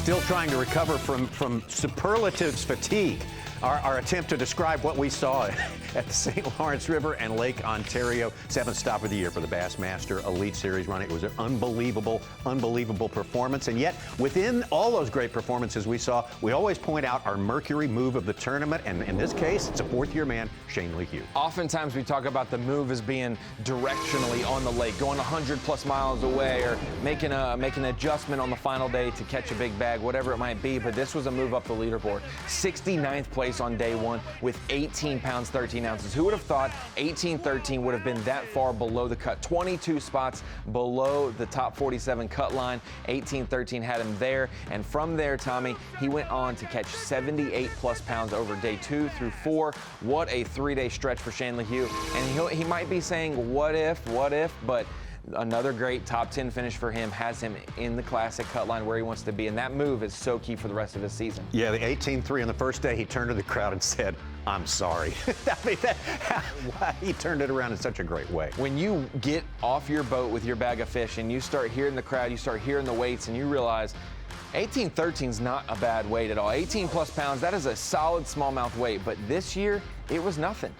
Still trying to recover from superlatives fatigue. Our attempt to describe what we saw at the St. Lawrence River and Lake Ontario. 7th stop of the year for the Bassmaster Elite Series run. It was an unbelievable performance. And yet, within all those great performances we saw, we always point out our Mercury Move of the tournament. And in this case, it's a fourth-year man, LeHew. Oftentimes we talk about the move as being directionally on the lake, going 100+ miles away, or making an adjustment on the final day to catch a big bag, whatever it might be. But this was a move up the leaderboard. 69th place on day one with 18 pounds, 13 ounces. Who would have thought 18-13 would have been that far below the cut? 22 spots below the top 47 cut line. 18-13 had him there. And from there, Tommy, he went on to catch 78+ pounds over day 2 through 4. What a 3-day stretch for LeHew. And he might be saying, what if, but another great top 10 finish for him has him in the classic cut line where he wants to be, and that move is so key for the rest of his season. Yeah, the 18-3 on the first day, he turned to the crowd and said, "I'm sorry." I mean, he turned it around in such a great way. When you get off your boat with your bag of fish and you start hearing the crowd, you start hearing the weights, and you realize 18-13 is not a bad weight at all. 18+ pounds, that is a solid smallmouth weight, but this year it was nothing.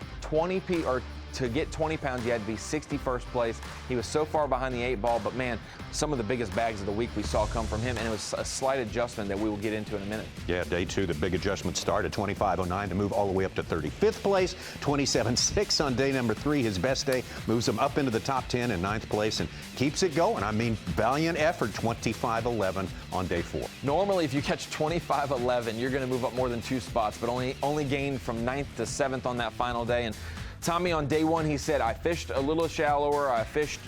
To get 20 pounds, you had to be 61st place. He was so far behind the 8 ball, but man, some of the biggest bags of the week we saw come from him, and it was a slight adjustment that we will get into in a minute. Yeah, day 2, the big adjustment started 25.09 to move all the way up to 35th place. 27.6 on day number 3, his best day, moves him up into the top 10 in 9th place and keeps it going. I mean, valiant effort, 25.11 on day 4. Normally, if you catch 25.11, you're going to move up more than 2 spots, but only gained from 9th to 7th on that final day. And Tommy, on day 1, he said, I fished a little shallower. I fished,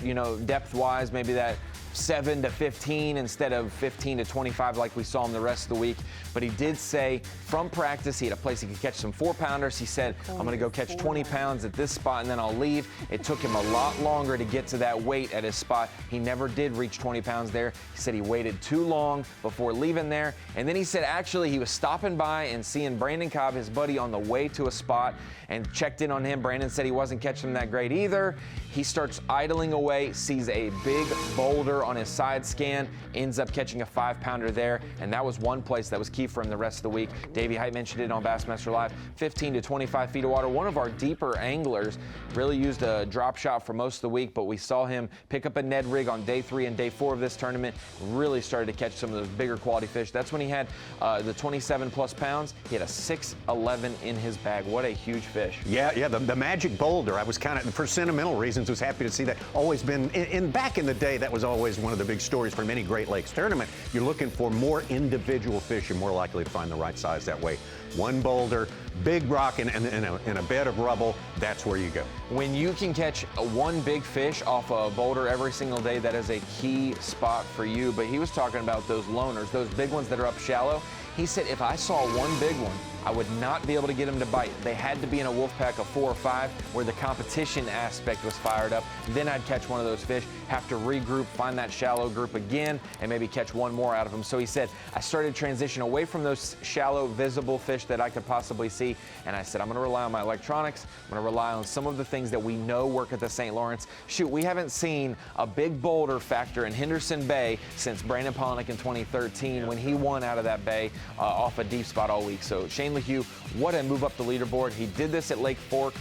depth-wise, maybe that 7 to 15 instead of 15 to 25 like we saw him the rest of the week. But he did say from practice he had a place he could catch some 4-pounders. He said, I'm going to go catch 20 pounds at this spot and then I'll leave. It took him a lot longer to get to that weight at his spot. He never did reach 20 pounds there. He said he waited too long before leaving there. And then he said actually he was stopping by and seeing Brandon Cobb, his buddy, on the way to a spot, and checked in on him. Brandon said he wasn't catching him that great either. He starts idling away, sees a big boulder on his side scan, ends up catching a 5-pounder there, and that was one place that was key for him the rest of the week. Davey Height mentioned it on Bassmaster Live. 15 to 25 feet of water. One of our deeper anglers really used a drop shot for most of the week, but we saw him pick up a Ned rig on day 3 and day 4 of this tournament. Really started to catch some of those bigger quality fish. That's when he had the 27+ pounds. He had a 6.11 in his bag. What a huge fish. Yeah, the magic boulder. I was kind of, for sentimental reasons, was happy to see that. Always been, back in the day, that was always one of the big stories from any Great Lakes tournament. You're looking for more individual fish. You're more likely to find the right size that way. One boulder, big rock in a bed of rubble, that's where you go. When you can catch one big fish off a boulder every single day, that is a key spot for you. But he was talking about those loners, those big ones that are up shallow. He said if I saw one big one, I would not be able to get them to bite. They had to be in a wolf pack of 4 or 5 where the competition aspect was fired up. Then I'd catch one of those fish, have to regroup, find that shallow group again, and maybe catch one more out of them. So he said, I started to transition away from those shallow, visible fish that I could possibly see. And I said, I'm going to rely on my electronics. I'm going to rely on some of the things that we know work at the St. Lawrence. Shoot, we haven't seen a big boulder factor in Henderson Bay since Brandon Polnick in 2013 when he won out of that bay off a deep spot all week. So LeHew, what a move up the leaderboard. He did this at Lake Fork.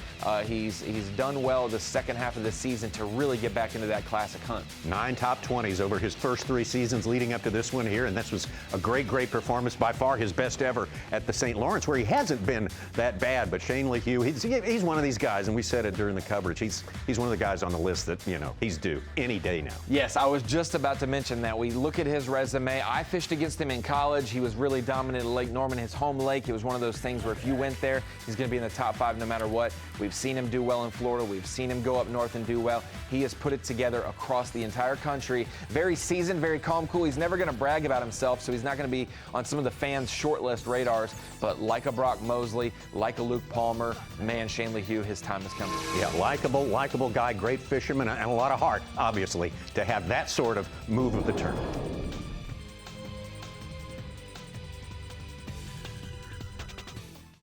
He's done well the second half of the season to really get back into that classic hunt. 9 top 20s over his first 3 seasons leading up to this one here, and this was a great performance, by far his best ever at the St. Lawrence, where he hasn't been that bad. But LeHew, he's one of these guys, and we said it during the coverage, he's one of the guys on the list that, he's due any day now. Yes, I was just about to mention that. We look at his resume. I fished against him in college. He was really dominant at Lake Norman, his home lake. It was one of those things where if you went there, he's going to be in the top 5 no matter what. We've seen him do well in Florida. We've seen him go up north and do well. He has put it together across the entire country. Very seasoned, very calm, cool. He's never going to brag about himself, so he's not going to be on some of the fans' short list radars. But like a Brock Mosley, like a Luke Palmer, man, LeHew, his time is coming. Yeah, likable guy, great fisherman, and a lot of heart, obviously, to have that sort of move of the tournament.